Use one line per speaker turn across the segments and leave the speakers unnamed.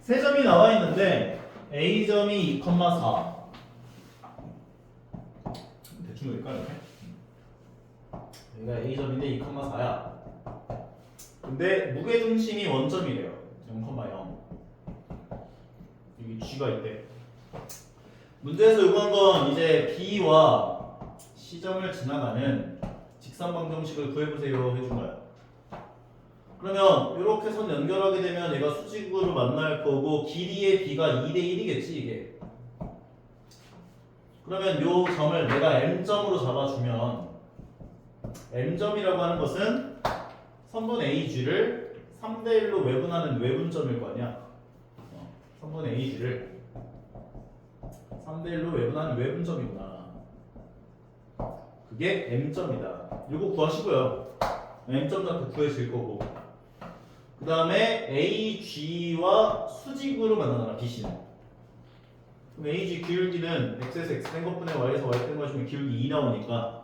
세 점이 나와 있는데 A점이 2,4 대충 그릴까 이렇게? 여기가 A점인데 2,4야. 근데 무게중심이 원점이래요. 0,0 여기 G가 있대. 문제에서 요구한 건 이제 B와 C점을 지나가는 직선방정식을 구해보세요 해준 거야. 그러면 이렇게 선 연결하게 되면 얘가 수직으로 만날 거고 길이의 B가 2대 1이겠지 이게. 그러면 요 점을 내가 M점으로 잡아주면 M점이라고 하는 것은 선분 AG를 3대 1로 외분하는 외분점일 거 아니야. 선분 AG를 3대 1로 외분하는 외분점이구나. 그게 M점이다. 이거 구하시고요. M점 잡고 구해질 거고. 그 다음에 AG와 수직으로 만나잖아, BC는. 그럼 AG 기울기는 X에서 X 뺀 것분의 Y에서 Y 뺀 것이면 기울기 2 나오니까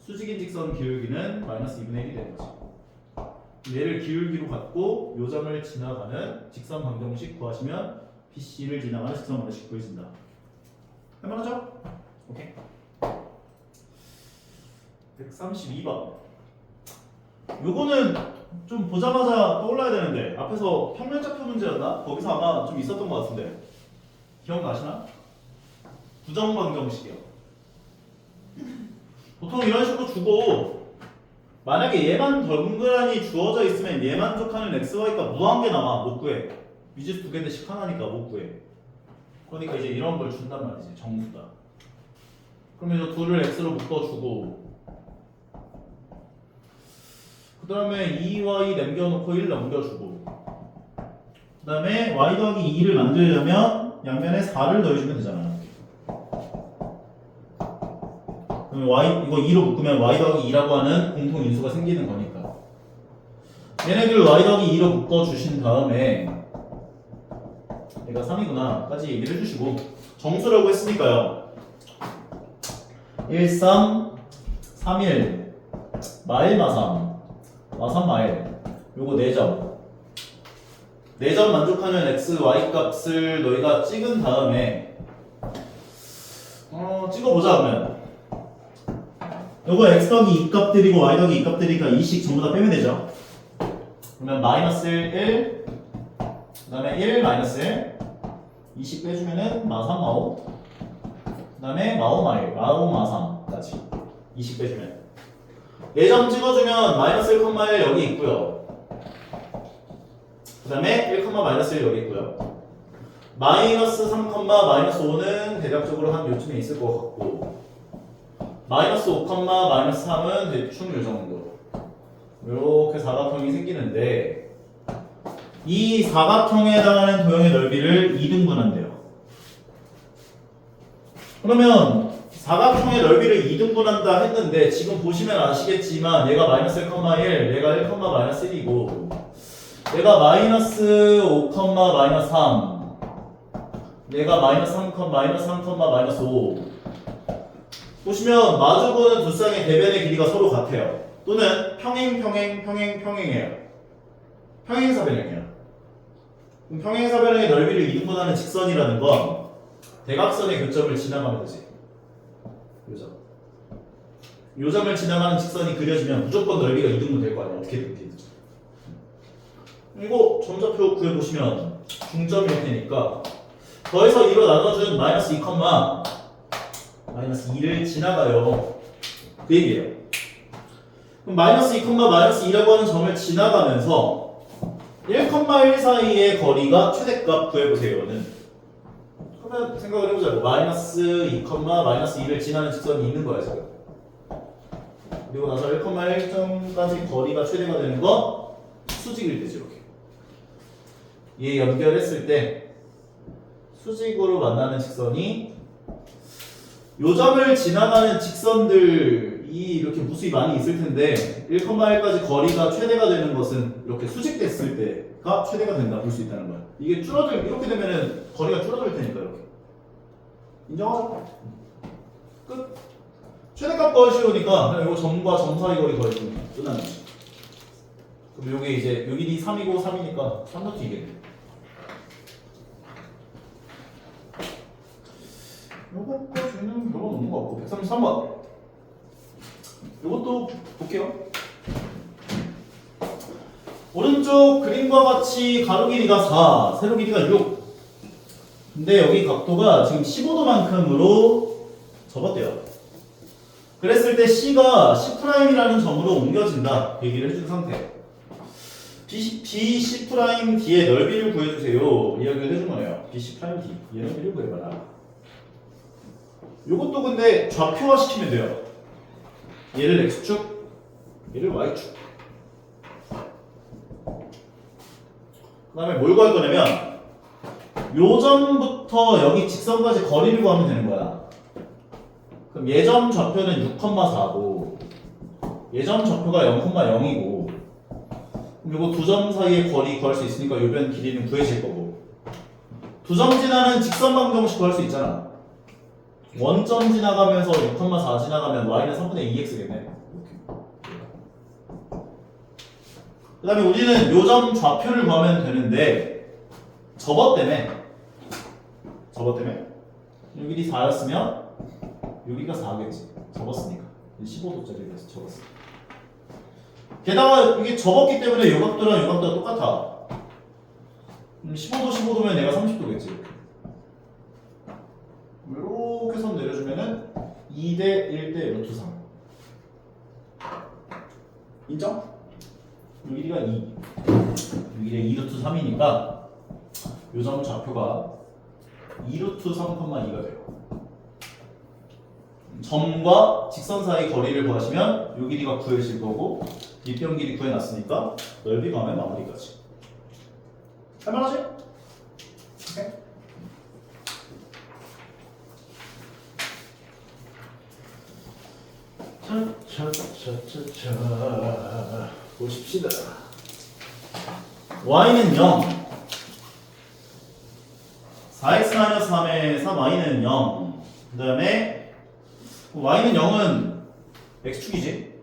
수직인 직선 기울기는 마이너스 2분의 1이 되는 거지. 얘를 기울기로 갖고 요 점을 지나가는 직선 방정식 구하시면 BC를 지나가는 직선 방정식 구해진다. 할만하죠? 오케이. 132번. 요거는 좀 보자마자 떠올라야 되는데 앞에서 평면좌표 문제였나? 거기서 아마 좀 있었던 것 같은데 기억나시나? 부정방정식이요. 보통 이런 식으로 주고 만약에 얘만 덩그러니 주어져 있으면 얘 만족하는 xy가 무한계 나와. 못 구해. 미지수 두 개인데 식 하나니까 못 구해. 그러니까 이제 이런 걸 준단 말이지. 정수다. 그러면 이 둘을 x로 묶어주고 그 다음에 2y 남겨놓고 1 넘겨주고 그 다음에 y 더하기 2를 만들려면 양면에 4를 더해주면 되잖아. 그럼 y, 이거 2로 묶으면 y 더하기 2라고 하는 공통 인수가 생기는 거니까 얘네들 y 더하기 2로 묶어주신 다음에 얘가 3이구나 까지 얘기를 해주시고 정수라고 했으니까요 1, 3, 3, 1 마일 마삼 마삼 마일 요거 4점 4점 만족하는 x, y 값을 너희가 찍은 다음에 찍어보자 그러면 요거 x 더하기 2 값들이고 y 더하기 2 값들이니까 이식 전부 다 빼면 되죠. 그러면 마이너스 1, 그 다음에 1 마이너스 1 2식 빼주면은 마삼 마오 그 다음에 마오 마일 마오 마삼까지 2식 빼주면 4점 찍어주면 마이너스 1, 1 여기 있고요. 그 다음에 1, 마이너스 1 여기 있고요. 마이너스 3, 마이너스 5는 대략적으로 한 요쯤에 있을 것 같고 마이너스 5, 마이너스 3은 대충 요 정도 이렇게 사각형이 생기는데 이 사각형에 해당하는 도형의 넓이를 2등분한대요. 그러면 사각형의 넓이를 2등분한다 했는데 지금 보시면 아시겠지만 얘가 마이너스 1, 1 얘가 1, 마이너스 1이고 얘가 마이너스 5, 마이너스 3 얘가 마이너스 3, 마이너스 5 보시면 마주보는 두 쌍의 대변의 길이가 서로 같아요. 또는 평행이에요. 평행사변형이에요. 그럼 평행사변형의 넓이를 2등분하는 직선이라는 건 대각선의 교점을 지나가면 되지. 요 점을 지나가는 직선이 그려지면 무조건 넓이가 2등분 될 거 아니야. 어떻게든. 그리고 점좌표 구해보시면 중점이 되니까 더해서 2로 나눠준 마이너스 2, 마이너스 2를 지나가요. 그 얘기예요. 그럼 마이너스 2, 마이너스 2라고 하는 점을 지나가면서 1, 1 사이의 거리가 최대값 구해보세요는 그러면 생각을 해보자고. 마이너스 2, 마이너스 2를 지나는 직선이 있는 거야 지금. 그리고 나서 1, 1점까지 거리가 최대가 되는 건 수직일 때지 이렇게. 얘 연결했을 때 수직으로 만나는 직선이 요 점을 지나가는 직선들이 이렇게 무수히 많이 있을 텐데 1, 1까지 거리가 최대가 되는 것은 이렇게 수직됐을 때가 최대가 된다 볼 수 있다는 거야. 이게 이렇게 되면은 거리가 줄어들 테니까 이렇게. 인정하죠? 끝. 최대값 구하시려니까 그냥 이거 점과 점 사이 거리 구하시면 끝나는 거지. 그럼 요게 이제 요 길이 3이고 3이니까 3루트 2겠네. 133번. 이것도 볼게요. 오른쪽 그림과 같이 가로 길이가 4, 세로 길이가 6. 근데 여기 각도가 지금 15도만큼으로 접었대요. 그랬을 때 C가 C'이라는 점으로 옮겨진다. 얘기를 해준 상태. BC'D의 넓이를 구해주세요. 이야기를 해준 거예요. BC'D. 얘 넓이를 구해봐라. 요것도 근데 좌표화 시키면 돼요. 얘를 X축, 얘를 Y축. 그 다음에 뭘 구할 거냐면 요 점부터 여기 직선까지 거리를 구하면 되는 거야. 그럼 예점 좌표는 6,4고 예점 좌표가 0,0이고 그리고 두 점 사이의 거리 구할 수 있으니까 요 변 길이는 구해질 거고 두 점 지나는 직선 방정식 구할 수 있잖아. 원점 지나가면서 6,4 지나가면 y는 3분의 2x겠네. 그 다음에 우리는 요 점 좌표를 구하면 되는데 접었다며 요 길이 4였으면 여기가 4겠지. 접었으니까 15도짜리라서 접었어. 게다가 이게 접었기 때문에 요 각도랑 요 각도가 똑같아. 15도 15도면 내가 30도겠지. 이렇게 선 내려주면은 2대 1대 루트 3. 인정? 요 길이가 2. 요 길이가 2루트 3이니까 요 점 좌표가 2루트 3,2가 돼요. 점과 직선 사이 거리를 구하시면 요 길이가 구해질 거고 뒷변 길이 구해놨으니까 넓이 구하면 마무리까지. 할만하지? 오케이. 차차차차차 보십시다. y는 0 4x-3의 3y는 0 그 다음에 y는 0은 x축이지.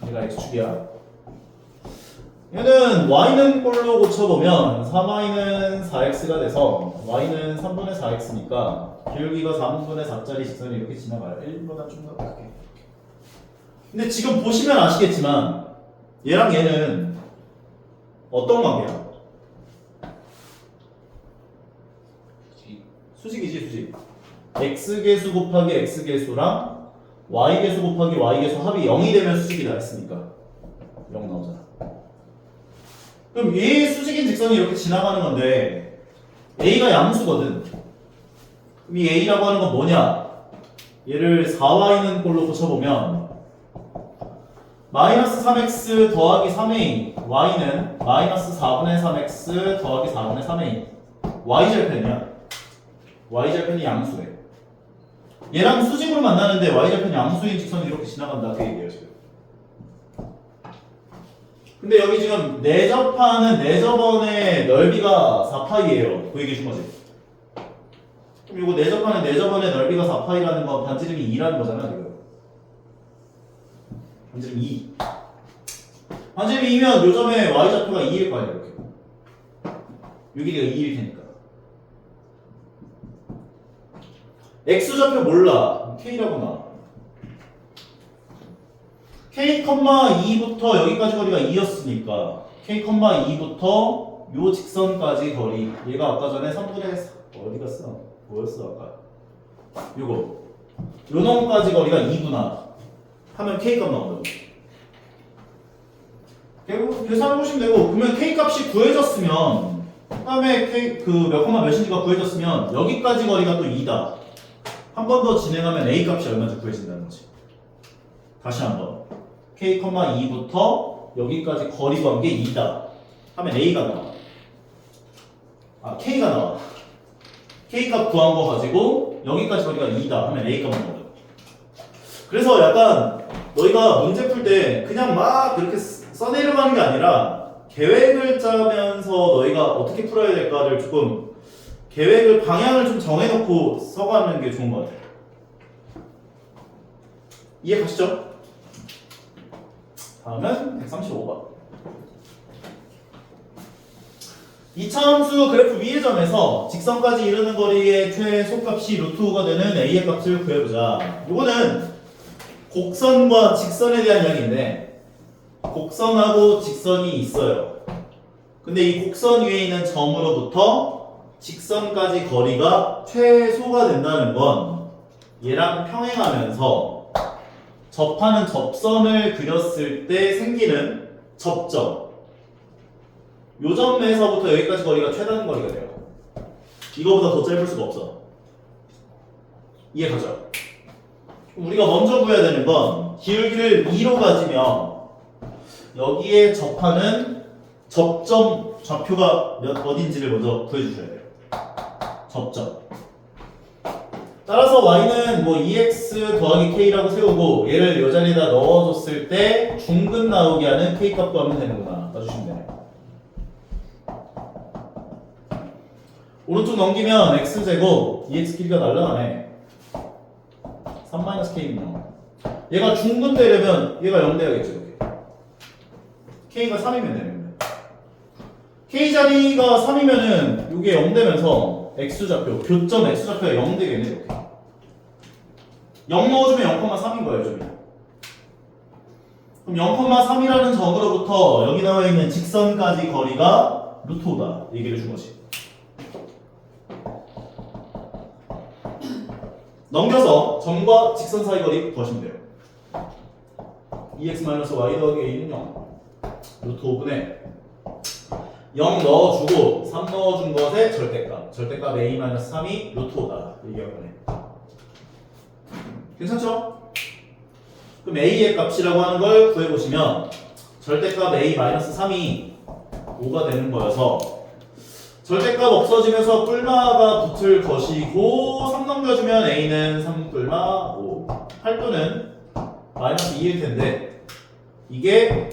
얘가 x축이야. 얘는 y는 꼴로 고쳐보면 3y는 4x가 돼서 y는 3분의 4x니까 기울기가 3분의 4짜리 직선이 이렇게 지나가요. 1보다 좀 더 작게. 근데 지금 보시면 아시겠지만 얘랑 얘는 어떤 관계야? 수직이지 수직. x계수 곱하기 x계수랑 y계수 곱하기 y계수 합이 0이 되면 수직이다 했으니까 0 나오잖아. 그럼 얘 수직인 직선이 이렇게 지나가는 건데 a가 양수거든. 그럼 이 a라고 하는 건 뭐냐? 얘를 4y는 꼴로 고쳐보면 마이너스 3x 더하기 3a y는 마이너스 4분의 3x 더하기 4분의 3a y절편이야. y절편이 양수래. 얘랑 수직으로 만나는데 y절편이 양수인 직선이 이렇게 지나간다 그 얘기예요 지금. 근데 여기 지금 내접하는 내접원의 넓이가 4파이예요. 그 얘기 준 거지. 그럼 이거 내접하는 내접원의 넓이가 4파이라는 건 반지름이 2라는 거잖아 지금. 반지름 2. 반지름 2면 요 점의 y좌표가 2일 거 아니야 이렇게. 요 길이가 2일 테니까. x좌표 몰라. k라고 나와. k,2부터 여기까지 거리가 2였으니까 k,2부터 요 직선까지 거리 얘가 아까 전에 3분의 4 어디 갔어? 뭐였어 아까? 요거 요 놈까지 거리가 2구나 하면 k값 나온다고. 결국 계산해보시면 되고 그러면 k값이 구해졌으면 그 다음에 k 그 몇 콤마 몇인지가 구해졌으면 여기까지 거리가 또 2다. 한 번 더 진행하면 a 값이 얼마인지 구해진다는 거지. 다시 한번 k,2부터 여기까지 거리 관계 2다 하면 a가 나와. 아 k가 나와. k값 구한 거 가지고 여기까지 거리가 2다 하면 a값 나온다. 그래서 약간 너희가 문제 풀 때 그냥 막 그렇게 써내려가는 게 아니라 계획을 짜면서 너희가 어떻게 풀어야 될까를 조금 계획을 방향을 좀 정해놓고 써가는 게 좋은 것 같아요. 이해 가시죠? 다음은 135번. 이차함수 그래프 위의 점에서 직선까지 이르는 거리의 최소값이 루트 5가 되는 a의 값을 구해보자. 이거는 곡선과 직선에 대한 이야기인데 곡선하고 직선이 있어요. 근데 이 곡선 위에 있는 점으로부터 직선까지 거리가 최소가 된다는 건 얘랑 평행하면서 접하는 접선을 그렸을 때 생기는 접점, 요 점에서부터 여기까지 거리가 최단 거리가 돼요. 이거보다 더 짧을 수가 없어. 이해가죠? 우리가 먼저 구해야 되는 건 기울기를 2로 가지면 여기에 접하는 접점 좌표가 어딘지를 먼저 구해주셔야 돼요. 접점. 따라서 y는 뭐 2x 더하기 k라고 세우고 얘를 이 자리에다 넣어줬을 때 중근 나오게 하는 k 값도 하면 되는구나. 봐주시면 되네요. 오른쪽 넘기면 x제곱 2x 길이가 날라가네. 3-k는 0. 얘가 중근 되려면 얘가 0 돼야겠죠. 이렇게. k가 3이면 되는 거예요. k 자리가 3이면은 이게 0 되면서 x좌표, 교점 x좌표가 0 되겠네. 이렇게. 0 넣어주면 0,3인 거예요. 저기. 그럼 0,3이라는 점으로부터 여기 나와 있는 직선까지 거리가 루트 5다. 얘기를 준 거지. 넘겨서 점과 직선 사이 거리 구하시면 돼요. 2x-y 더하기 a는 0. 루트 5분의 0 넣어주고 3 넣어준 것의 절대값. 절대값 a-3이 루트 5다. 얘기한 거네. 괜찮죠? 그럼 a의 값이라고 하는 걸 구해보시면 절대값 a-3이 5가 되는 거여서 절대값 없어지면서 뿔마가 붙을 것이고 3 넘겨주면 a는 3 뿔마 5 8도는 마이너스 2일 텐데 이게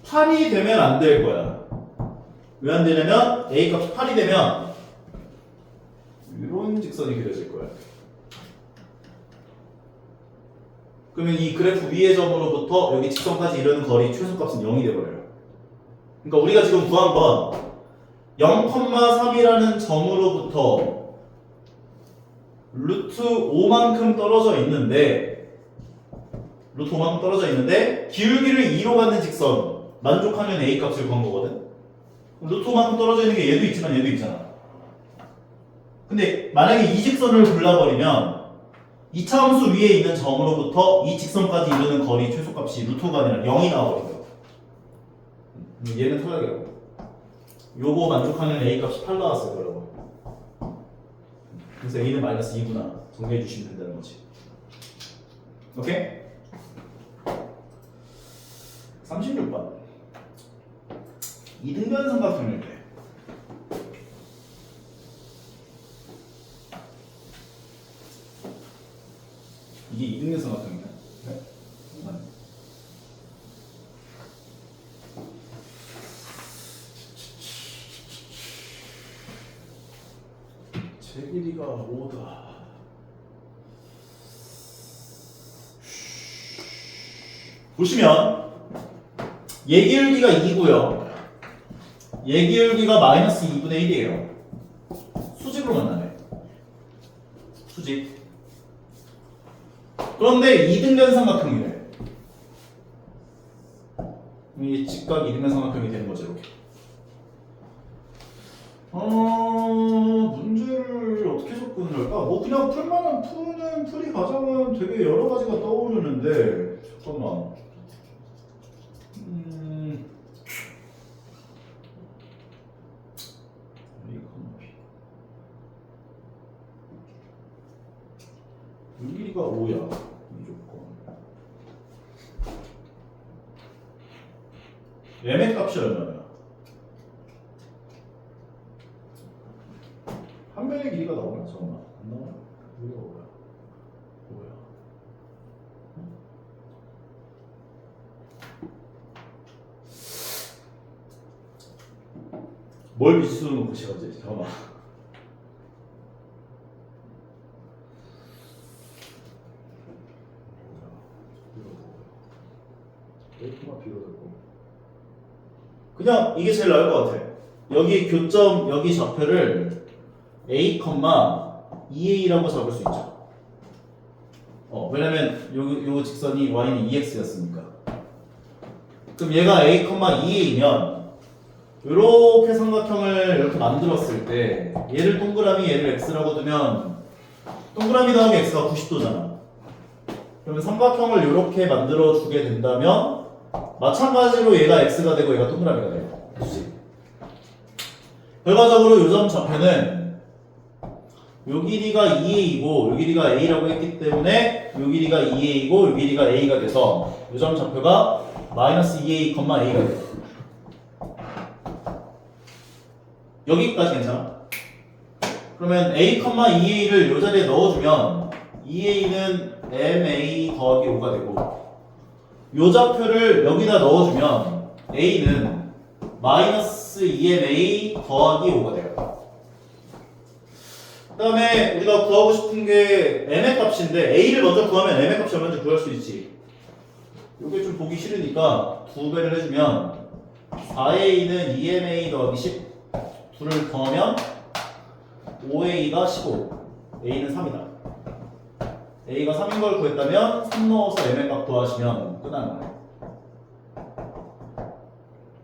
8이 되면 안 될 거야. 왜 안 되냐면 a 값이 8이 되면 이런 직선이 그려질 거야. 그러면 이 그래프 위의 점으로부터 여기 직선까지 이르는 거리 최소값은 0이 돼버려요. 그러니까 우리가 지금 구한 건 0,3이라는 점으로부터 루트 5만큼 떨어져 있는데 기울기를 2로 갖는 직선 만족하는 a 값을 구한 거거든. 루트 5만큼 떨어져 있는 게 얘도 있지만 얘도 있잖아. 근데 만약에 이 직선을 골라버리면 이차함수 위에 있는 점으로부터 이 직선까지 이르는 거리 최소값이 루트 5가 아니라 0이 나와버리고요. 얘는 탈락이라고. 요거 만족하는 a 값이 8 나왔어요, 여러분. 그래서 a는 마이너스 2구나 정리해 주시면 된다는 거지. 오케이? 36번. 이등변 삼각형일 때 이게 이등변 삼각형이야? 네? 맞네. 제 길이가 5다. 보시면 얘 기울기가 2고요. 얘 기울기가 마이너스 2분의 1이에요. 수직으로 만나네. 수직. 그런데 이등변 삼각형이래. 이 직각 이등변 삼각형이 되는 거죠, 이렇게. 문제를 어떻게 접근을 할까? 뭐 그냥 푸는 풀이 가져면 되게 여러 가지가 떠오르는데 잠깐만. 길이가 5야. 무조건. m의 값이 얼마야? 한 변의 길이가 나오나? 잠깐만. 안 나오나? 여기가 5야. 5야. 뭘 미수로 놓고 시작하지? 잠깐만. A코마 B가 되고 그냥 이게 제일 나을 것 같아. 여기 교점 여기 좌표를 a, 2a라고 잡을 수 있죠. 왜냐면 요 직선이 y는 2x였으니까. 그럼 얘가 a, 2a이면 이렇게 삼각형을 이렇게 만들었을 때 얘를 동그라미 얘를 x라고 두면 동그라미 더하기 x가 90도잖아. 그러면 삼각형을 이렇게 만들어 주게 된다면 마찬가지로 얘가 x가 되고 얘가 동그라미가 돼요. 그치? 결과적으로 요점 좌표는 요 길이가 2a이고 요 길이가 a라고 했기 때문에 요 길이가 2a이고 요 길이가 a가 돼서 요점 좌표가 마이너스 2a, a가 돼요. 여기까지 괜찮아? 그러면 a, 2a를 요 자리에 넣어주면 2a는 ma 더하기 5가 되고 요 좌표를 여기다 넣어주면 a는 마이너스 2ma 더하기 5가 돼요. 그 다음에 우리가 구하고 싶은 게 m의 값인데 a를 먼저 구하면 m의 값이 얼마인지 구할 수 있지. 요게 좀 보기 싫으니까 2배를 해주면 4a는 2ma 더하기 10 둘을 더하면 5a가 15 a는 3이다. a가 3인 걸 구했다면 3 넣어서 m의 값 구하시면 끝나는 거예요.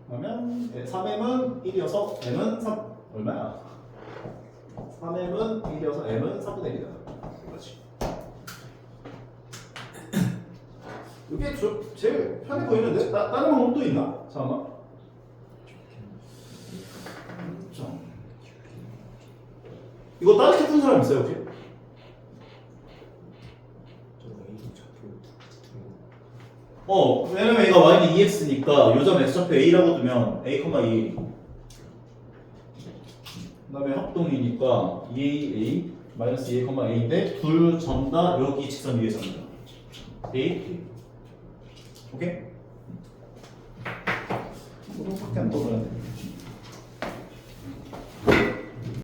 그러면 3m은 1이어서 m은 3 얼마야? 3m은 1이어서 m은 3분의 1이다. 그렇지. 이게 제일 편해 보이는데? 다른 방법도 있나? 잠깐만. 이거 따르게 푼 사람 있어요 혹시? 왜냐면 얘가 y는 2x니까 요점 x좌표 a라고 두면 a, 2 그 다음에 합동이니까 2a, 마이너스 2a, a인데 둘 점 다 여기 직선 위에 잡니다. a, 오케이? 이거밖에 안 떠들었네.